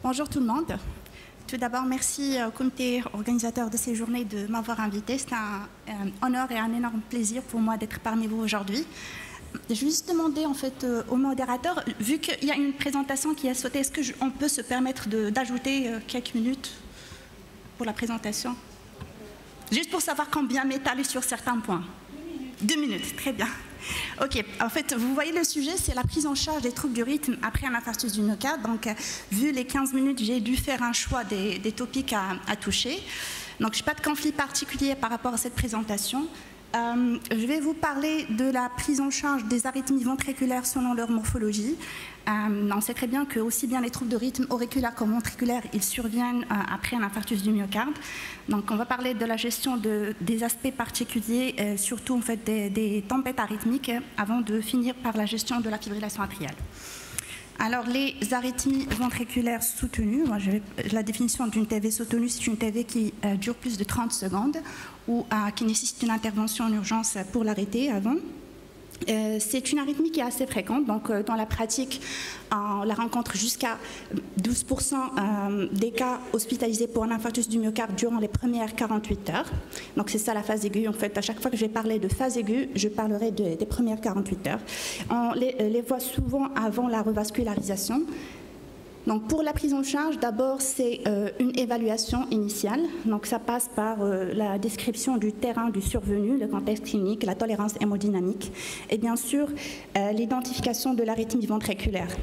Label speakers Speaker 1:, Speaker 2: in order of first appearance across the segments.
Speaker 1: Bonjour tout le monde. Tout d'abord, merci au comité organisateur de ces journées de m'avoir invité. C'est un honneur et un énorme plaisir pour moi d'être parmi vous aujourd'hui. Je vais juste demander en fait au modérateur, vu qu'il y a une présentation qui a sauté, est-ce qu'on peut se permettre d'ajouter quelques minutes pour la présentation? Juste pour savoir combien m'étaler sur certains points. 2 minutes, très bien. Ok, en fait, vous voyez le sujet, c'est la prise en charge des troubles du rythme après un infarctus du myocarde. Donc, vu les 15 minutes, j'ai dû faire un choix des topics à toucher. Donc, je n'ai pas de conflit particulier par rapport à cette présentation. Je vais vous parler de la prise en charge des arythmies ventriculaires selon leur morphologie. On sait très bien que aussi bien les troubles de rythme auriculaires comme ventriculaires, ils surviennent après un infarctus du myocarde. Donc on va parler de la gestion des aspects particuliers, surtout en fait des tempêtes arythmiques, avant de finir par la gestion de la fibrillation atriale. Alors, les arythmies ventriculaires soutenues, la définition d'une TV soutenue, c'est une TV qui dure plus de 30 secondes ou qui nécessite une intervention en urgence pour l'arrêter avant. C'est une arythmie qui est assez fréquente, donc dans la pratique, on la rencontre jusqu'à 12% des cas hospitalisés pour un infarctus du myocarde durant les premières 48 heures. Donc c'est ça la phase aiguë. En fait, à chaque fois que je vais parler de phase aiguë, je parlerai des premières 48 heures. On les voit souvent avant la revascularisation. Donc pour la prise en charge, d'abord c'est une évaluation initiale. Donc ça passe par la description du terrain du survenu, le contexte clinique, la tolérance hémodynamique et bien sûr l'identification de l'arythmie ventriculaire.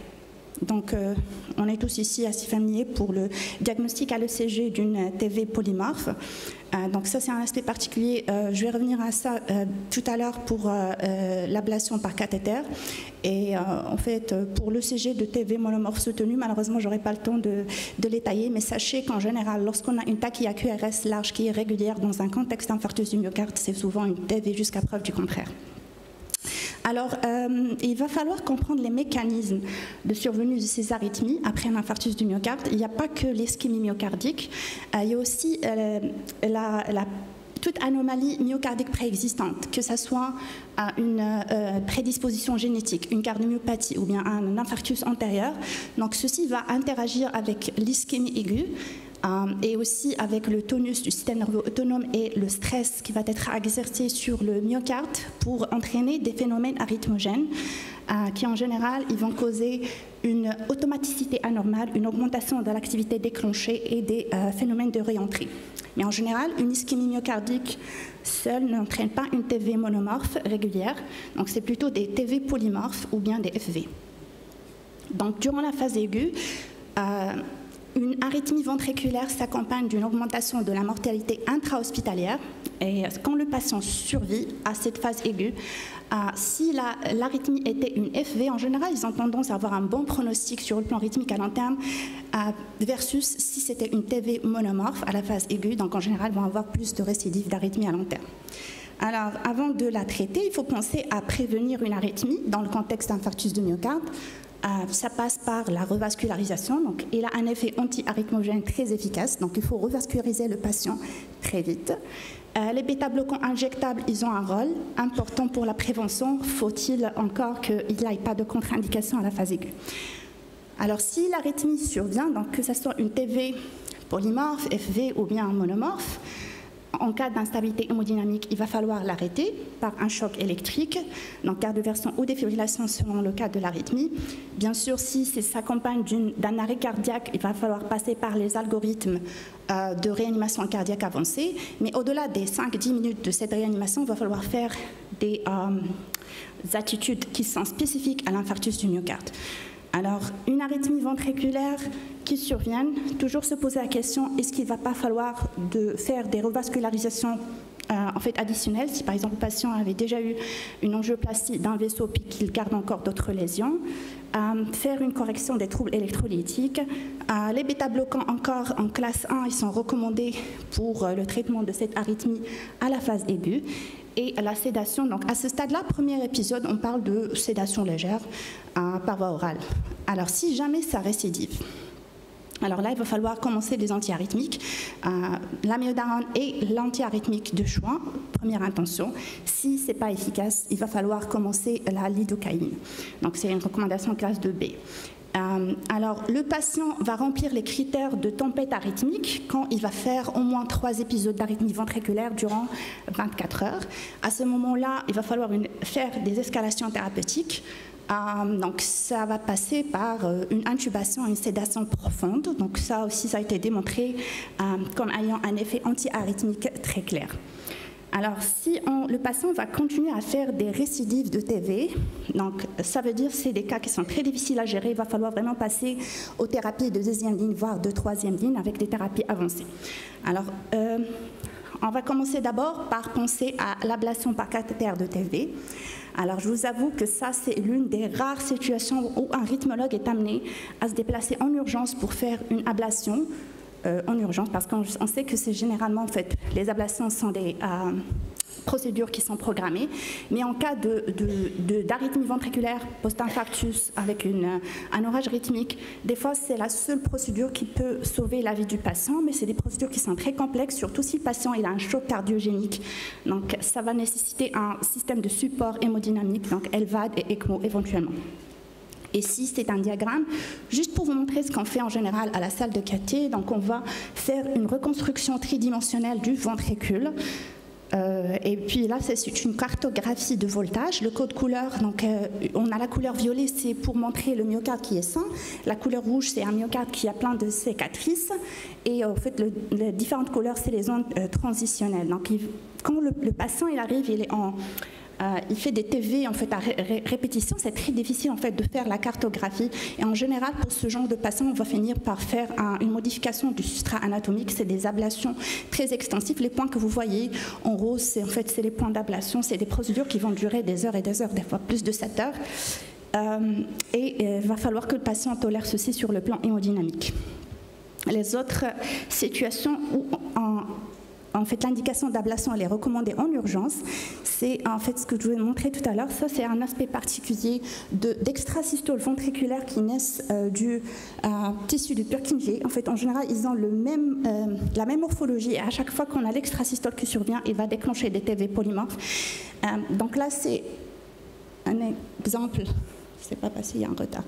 Speaker 1: Donc on est tous ici assez familiers pour le diagnostic à l'ECG d'une TV polymorphe. Donc ça c'est un aspect particulier, je vais revenir à ça tout à l'heure pour l'ablation par cathéter. Et en fait pour l'ECG de TV monomorphe soutenue, malheureusement j'aurai pas le temps de l'étayer, mais sachez qu'en général lorsqu'on a une tachyardie QRS large qui est régulière dans un contexte d'infarctus du myocarde, c'est souvent une TV jusqu'à preuve du contraire. Alors, il va falloir comprendre les mécanismes de survenue de ces arythmies après un infarctus du myocarde. Il n'y a pas que l'ischémie myocardique, il y a aussi toute anomalie myocardique préexistante, que ce soit une prédisposition génétique, une cardiomyopathie ou bien un infarctus antérieur. Donc, ceci va interagir avec l'ischémie aiguë. Et aussi avec le tonus du système nerveux autonome et le stress qui va être exercé sur le myocarde pour entraîner des phénomènes arythmogènes qui en général ils vont causer une automaticité anormale, une augmentation de l'activité déclenchée et des phénomènes de réentrée. Mais en général, une ischémie myocardique seule n'entraîne pas une TV monomorphe régulière, donc c'est plutôt des TV polymorphes ou bien des FV. Donc durant la phase aiguë, une arythmie ventriculaire s'accompagne d'une augmentation de la mortalité intra-hospitalière et quand le patient survit à cette phase aiguë, si l'arythmie était une FV, en général, ils ont tendance à avoir un bon pronostic sur le plan rythmique à long terme versus si c'était une TV monomorphe à la phase aiguë, donc en général, ils vont avoir plus de récidives d'arythmie à long terme. Alors, avant de la traiter, il faut penser à prévenir une arythmie dans le contexte d'infarctus du myocarde. Ça passe par la revascularisation, donc il a un effet anti-arythmogène très efficace, donc il faut revasculariser le patient très vite. Les bêta-bloquants injectables, ils ont un rôle important pour la prévention, faut-il encore qu'il n'y ait pas de contre-indication à la phase aiguë. Alors si l'arythmie survient, donc que ce soit une TV polymorphe, FV ou bien monomorphe, en cas d'instabilité hémodynamique, il va falloir l'arrêter par un choc électrique, donc cardioversion ou défibrillation selon le cas de l'arythmie. Bien sûr, si ça s'accompagne d'un arrêt cardiaque, il va falloir passer par les algorithmes de réanimation cardiaque avancée. Mais au-delà des 5-10 minutes de cette réanimation, il va falloir faire des attitudes qui sont spécifiques à l'infarctus du myocarde. Alors, une arythmie ventriculaire qui survient, toujours se poser la question, est-ce qu'il ne va pas falloir faire des revascularisations en fait additionnelles, si par exemple le patient avait déjà eu une angioplastie d'un vaisseau puis qu'il garde encore d'autres lésions, faire une correction des troubles électrolytiques. Les bêta-bloquants encore en classe 1, ils sont recommandés pour le traitement de cette arythmie à la phase aiguë. Et la sédation, donc à ce stade-là, premier épisode, on parle de sédation légère par voie orale. Alors si jamais ça récidive, alors là, il va falloir commencer des antiarythmiques. L'amiodarone est l'antiarythmique de choix, première intention. Si ce n'est pas efficace, il va falloir commencer la lidocaïne. Donc c'est une recommandation classe 2B. Alors, le patient va remplir les critères de tempête arythmique quand il va faire au moins 3 épisodes d'arythmie ventriculaire durant 24 heures. À ce moment-là, il va falloir faire des escalations thérapeutiques. Donc, ça va passer par une intubation, une sédation profonde. Donc, ça aussi, ça a été démontré comme ayant un effet anti-arythmique très clair. Alors, si le patient va continuer à faire des récidives de TV, donc ça veut dire que c'est des cas qui sont très difficiles à gérer, il va falloir vraiment passer aux thérapies de 2e ligne, voire de 3e ligne, avec des thérapies avancées. Alors, on va commencer d'abord par penser à l'ablation par cathéter de TV. Alors, je vous avoue que ça, c'est l'une des rares situations où un rythmologue est amené à se déplacer en urgence pour faire une ablation en urgence, parce qu'on sait que c'est généralement, en fait, les ablations sont des procédures qui sont programmées, mais en cas d'arythmie ventriculaire post-infarctus avec un orage rythmique, des fois, c'est la seule procédure qui peut sauver la vie du patient, mais c'est des procédures qui sont très complexes, surtout si le patient il a un choc cardiogénique. Donc, ça va nécessiter un système de support hémodynamique, donc LVAD et ECMO éventuellement. Et si c'est un diagramme, juste pour vous montrer ce qu'on fait en général à la salle de cathé, donc on va faire une reconstruction tridimensionnelle du ventricule. Et puis là, c'est une cartographie de voltage. Le code couleur, donc on a la couleur violet, c'est pour montrer le myocarde qui est sain. La couleur rouge, c'est un myocarde qui a plein de cicatrices. Et en fait, les différentes couleurs, c'est les zones transitionnelles. Donc, quand le patient il arrive, il fait des TV en fait, à répétition, c'est très difficile en fait, de faire la cartographie. Et en général, pour ce genre de patient, on va finir par faire une modification du substrat anatomique. C'est des ablations très extensives. Les points que vous voyez en rose, c'est en fait, les points d'ablation. C'est des procédures qui vont durer des heures et des heures, des fois plus de 7 heures. Et il va falloir que le patient tolère ceci sur le plan hémodynamique. Les autres situations où en fait, l'indication d'ablation elle est recommandée en urgence. C'est en fait ce que je vous ai montré tout à l'heure. Ça, c'est un aspect particulier d'extrasystoles ventriculaires qui naissent du tissu du Purkinje. En fait, en général, ils ont la même morphologie. Et à chaque fois qu'on a l'extrasystole qui survient, il va déclencher des TV polymorphes. Donc là, c'est un exemple. Je ne sais pas passé, il y a un retard.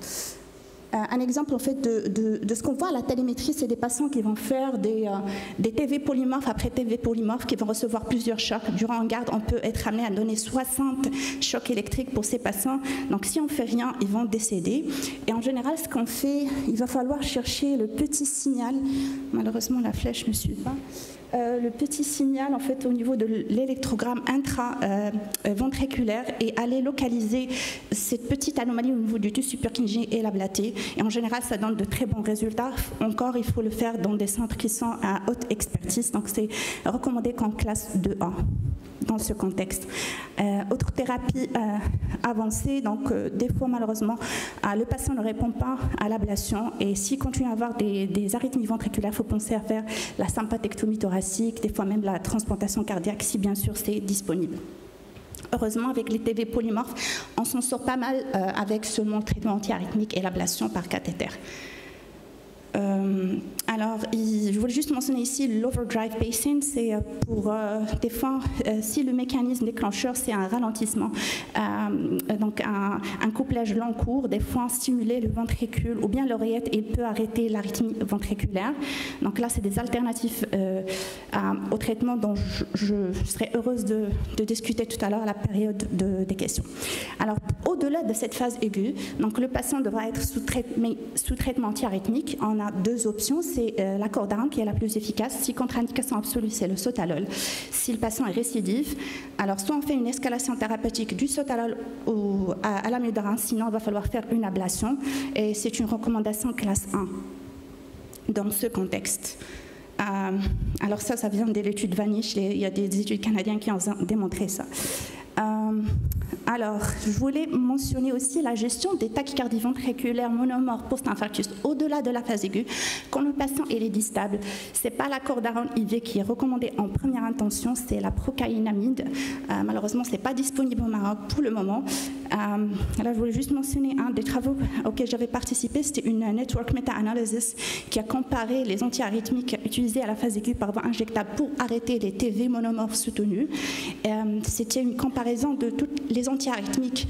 Speaker 1: Un exemple en fait, de ce qu'on voit à la télémétrie, c'est des patients qui vont faire des TV polymorphes après TV polymorphes, qui vont recevoir plusieurs chocs. Durant une garde, on peut être amené à donner 60 chocs électriques pour ces patients. Donc si on ne fait rien, ils vont décéder. Et en général, ce qu'on fait, il va falloir chercher le petit signal. Malheureusement, la flèche ne suit pas. Le petit signal en fait, au niveau de l'électrogramme intra-ventriculaire et aller localiser cette petite anomalie au niveau du tissu Purkinje et l'ablater. Et en général, ça donne de très bons résultats. Encore, il faut le faire dans des centres qui sont à haute expertise. Donc, c'est recommandé qu'en classe 2A dans ce contexte. Autre thérapie avancée, donc des fois malheureusement le patient ne répond pas à l'ablation et s'il continue à avoir des arythmies ventriculaires, il faut penser à faire la sympathectomie thoracique, des fois même la transplantation cardiaque si bien sûr c'est disponible. Heureusement, avec les TV polymorphes, on s'en sort pas mal avec seulement le traitement anti-arythmique et l'ablation par cathéter. Alors, je voulais juste mentionner ici l'overdrive pacing, c'est pour des fois, si le mécanisme déclencheur c'est un ralentissement, donc un couplage long court, des fois stimuler le ventricule ou bien l'oreillette, il peut arrêter l'arythmie ventriculaire. Donc là, c'est des alternatives au traitement dont je serais heureuse de discuter tout à l'heure à la période des questions. Alors, au-delà de cette phase aiguë, donc le patient devra être sous traitement anti-arythmique. On a deux options, c'est la cordarone qui est la plus efficace. Si contre-indication absolue, c'est le sotalol. Si le patient est récidive, alors soit on fait une escalation thérapeutique du sotalol à l'amiodarone, sinon il va falloir faire une ablation. Et c'est une recommandation classe 1 dans ce contexte. Alors ça vient de l'étude Vanish, il y a des études canadiennes qui ont démontré ça. Alors, je voulais mentionner aussi la gestion des tachycardies ventriculaires monomorphes post-infarctus au-delà de la phase aiguë. Quand le patient est stable, ce n'est pas la cordarone IV qui est recommandée en première intention, c'est la procaïnamide. Malheureusement, ce n'est pas disponible au Maroc pour le moment. Là, je voulais juste mentionner un des travaux auxquels j'avais participé, c'était une network meta-analysis qui a comparé les antiarythmiques utilisés à la phase aiguë par voie injectable pour arrêter les TV monomorphes soutenus. C'était une comparaison de toutes les antiarythmiques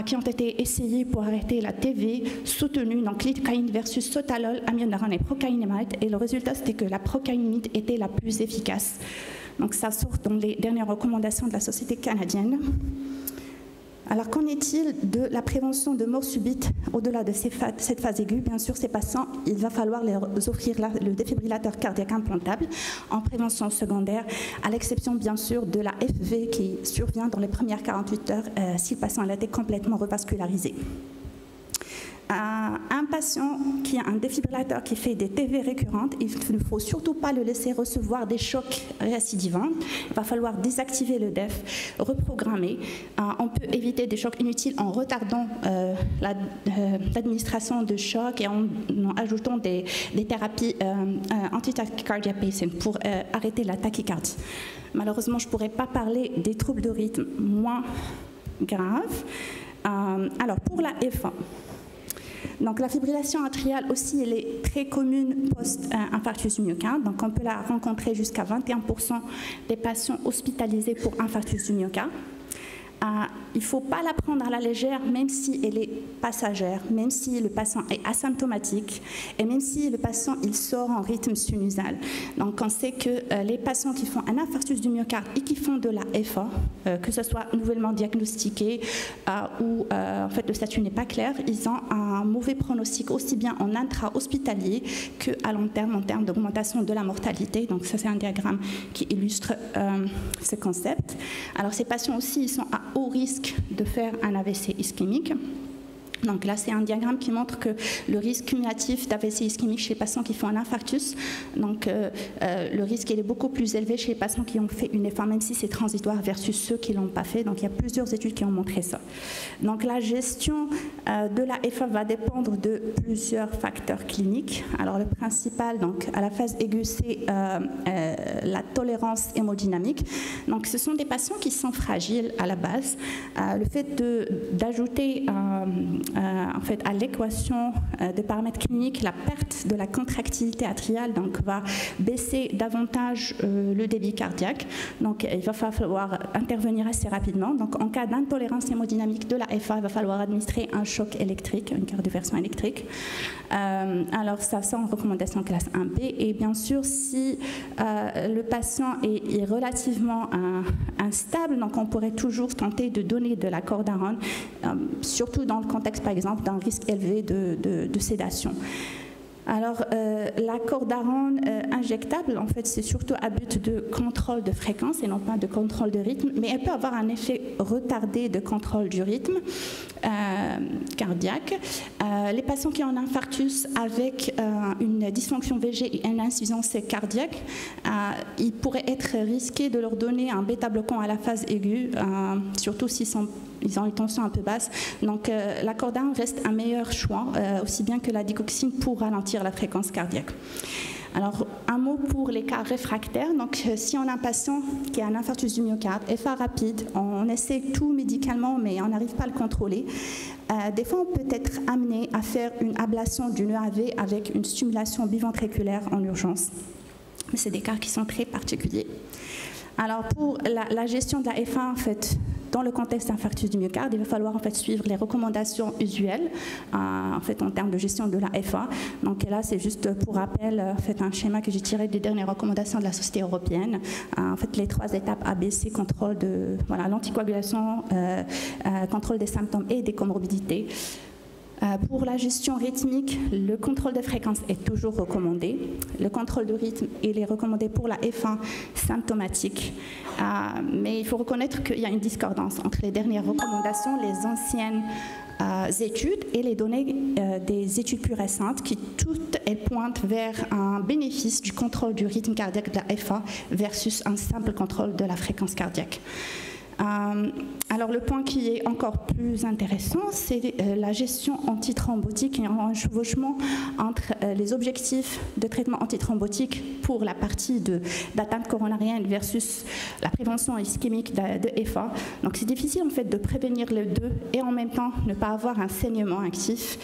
Speaker 1: qui ont été essayés pour arrêter la TV soutenue, donc lidocaïne versus sotalol, amiodarone et procaïnamide, et le résultat c'était que la procaïnamide était la plus efficace. Donc ça sort dans les dernières recommandations de la Société canadienne. Alors, qu'en est-il de la prévention de mort subite au-delà de cette phase aiguë? Bien sûr, ces patients, il va falloir leur offrir le défibrillateur cardiaque implantable en prévention secondaire, à l'exception, bien sûr, de la FV qui survient dans les premières 48 heures si le patient a été complètement revascularisé. Un patient qui a un défibrillateur qui fait des TV récurrentes, il ne faut surtout pas le laisser recevoir des chocs récidivants. Il va falloir désactiver le DEF, reprogrammer. On peut éviter des chocs inutiles en retardant l'administration de chocs et en ajoutant des thérapies anti-tachycardia pacing pour arrêter la tachycardie. Malheureusement, je ne pourrais pas parler des troubles de rythme moins graves. Alors, pour la FA, donc la fibrillation atriale aussi, elle est très commune post-infarctus du myocarde. Donc on peut la rencontrer jusqu'à 21% des patients hospitalisés pour infarctus du myocarde. Il ne faut pas la prendre à la légère, même si elle est passagère, même si le patient est asymptomatique et même si le patient il sort en rythme sinusal. Donc on sait que les patients qui font un infarctus du myocarde et qui font de la FA, que ce soit nouvellement diagnostiqué ou en fait le statut n'est pas clair, ils ont un mauvais pronostic aussi bien en intra-hospitalier qu'à long terme en termes d'augmentation de la mortalité. Donc ça c'est un diagramme qui illustre ce concept. Alors ces patients aussi ils sont à haut risque de faire un AVC ischémique. Donc là, c'est un diagramme qui montre que le risque cumulatif d'AVC ischémique chez les patients qui font un infarctus, donc le risque il est beaucoup plus élevé chez les patients qui ont fait une FA, même si c'est transitoire, versus ceux qui ne l'ont pas fait. Donc il y a plusieurs études qui ont montré ça. Donc la gestion de la FA va dépendre de plusieurs facteurs cliniques. Alors le principal, donc à la phase aiguë, c'est la tolérance hémodynamique. Donc ce sont des patients qui sont fragiles à la base. Le fait d'ajouter en fait, à l'équation des paramètres cliniques, la perte de la contractilité atriale donc, va baisser davantage le débit cardiaque. Donc, il va falloir intervenir assez rapidement. Donc, en cas d'intolérance hémodynamique de la FA, il va falloir administrer un choc électrique, une cardioversion électrique. Alors, ça sort en recommandation classe 1B. Et bien sûr, si le patient est relativement instable, donc on pourrait toujours tenter de donner de la cordarone, surtout dans le contexte par exemple d'un risque élevé de sédation. Alors, la cordarone injectable, en fait, c'est surtout à but de contrôle de fréquence et non pas de contrôle de rythme, mais elle peut avoir un effet retardé de contrôle du rythme cardiaque. Les patients qui ont un infarctus avec une dysfonction VG et une insuffisance cardiaque, il pourrait être risqué de leur donner un bêta-bloquant à la phase aiguë, surtout s'ils ont une tension un peu basse. Donc, la cordarone reste un meilleur choix, aussi bien que la digoxine pour ralentir la fréquence cardiaque. Alors, un mot pour les cas réfractaires. Donc, si on a un patient qui a un infarctus du myocarde, FA rapide, on essaie tout médicalement, mais on n'arrive pas à le contrôler. Des fois, on peut être amené à faire une ablation du nœud AV avec une stimulation biventriculaire en urgence. Mais c'est des cas qui sont très particuliers. Alors, pour la gestion de la FA, en fait, dans le contexte d'infarctus du myocarde, il va falloir en fait suivre les recommandations usuelles en fait en termes de gestion de la FA. Donc là, c'est juste pour rappel en fait un schéma que j'ai tiré des dernières recommandations de la Société européenne. En fait, les 3 étapes ABC, contrôle de l'anticoagulation, contrôle des symptômes et des comorbidités. Pour la gestion rythmique, le contrôle de fréquence est toujours recommandé. Le contrôle de rythme, il est recommandé pour la F1 symptomatique. Mais il faut reconnaître qu'il y a une discordance entre les dernières recommandations, les anciennes études et les données des études plus récentes qui toutes elles pointent vers un bénéfice du contrôle du rythme cardiaque de la FA versus un simple contrôle de la fréquence cardiaque. Alors le point qui est encore plus intéressant, c'est la gestion antithrombotique et un chevauchement entre les objectifs de traitement antithrombotique pour la partie d'atteinte coronarienne versus la prévention ischémique de FA. Donc c'est difficile en fait de prévenir les deux et en même temps ne pas avoir un saignement actif.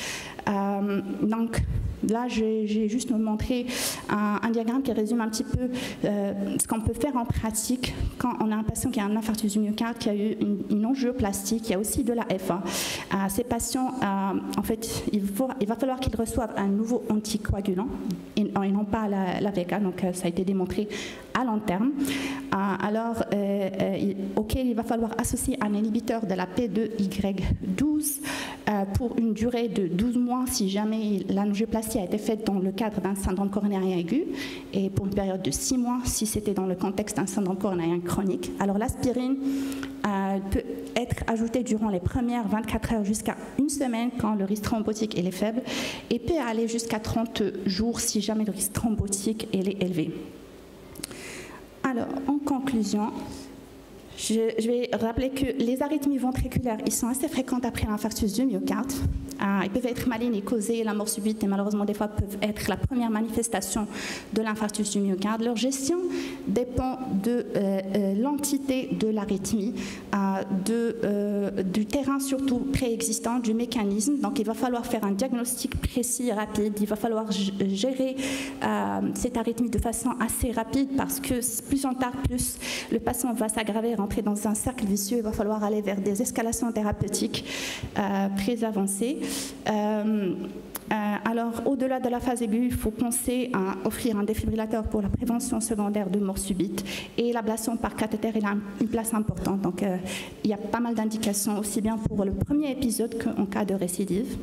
Speaker 1: Donc là, j'ai juste montré un diagramme qui résume un petit peu ce qu'on peut faire en pratique quand on a un patient qui a un infarctus du myocarde myocarde qui a eu une angioplastie, qui a aussi de la FA. Ces patients, en fait, il va falloir qu'ils reçoivent un nouveau anticoagulant et non pas la VK, donc ça a été démontré à long terme. Auquel il va falloir associer un inhibiteur de la P2Y12 pour une durée de 12 mois si jamais l'angioplastie a été faite dans le cadre d'un syndrome coronarien aigu et pour une période de 6 mois si c'était dans le contexte d'un syndrome coronarien chronique. Alors l'aspirine peut être ajoutée durant les premières 24 heures jusqu'à une semaine quand le risque thrombotique est faible et peut aller jusqu'à 30 jours si jamais le risque thrombotique est élevé. Alors, en conclusion, je vais rappeler que les arythmies ventriculaires, ils sont assez fréquentes après l'infarctus du myocarde. Ils peuvent être malignes et causer la mort subite et malheureusement des fois peuvent être la première manifestation de l'infarctus du myocarde. Leur gestion dépend de l'entité de l'arythmie, du terrain surtout préexistant, du mécanisme. Donc il va falloir faire un diagnostic précis, rapide. Il va falloir gérer cette arythmie de façon assez rapide parce que plus on tarde, plus le patient va s'aggraver, rentrer dans un cercle vicieux. Il va falloir aller vers des escalations thérapeutiques très avancées. Alors, au-delà de la phase aiguë, il faut penser à offrir un défibrillateur pour la prévention secondaire de mort subite et l'ablation par cathéter, il a une place importante. Donc, il y a pas mal d'indications, aussi bien pour le premier épisode qu'en cas de récidive.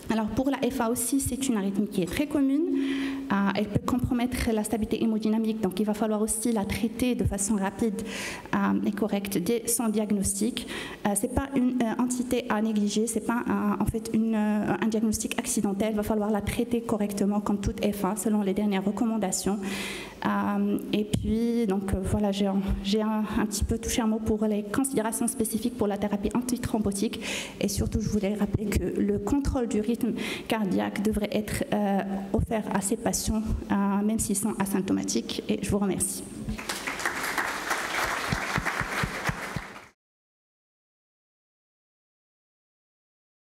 Speaker 1: Alors, pour la FA aussi, c'est une arythmie qui est très commune. Elle peut compromettre la stabilité hémodynamique, donc il va falloir aussi la traiter de façon rapide et correcte dès son diagnostic. Ce n'est pas une entité à négliger, ce n'est pas en fait un diagnostic accidentel. Il va falloir la traiter correctement comme toute FA selon les dernières recommandations. Et puis, donc voilà, j'ai un petit peu touché un mot pour les considérations spécifiques pour la thérapie antithrombotique. Et surtout, je voulais rappeler que le contrôle du rythme cardiaque devrait être offert à ces patients, même s'ils sont asymptomatiques. Et je vous remercie.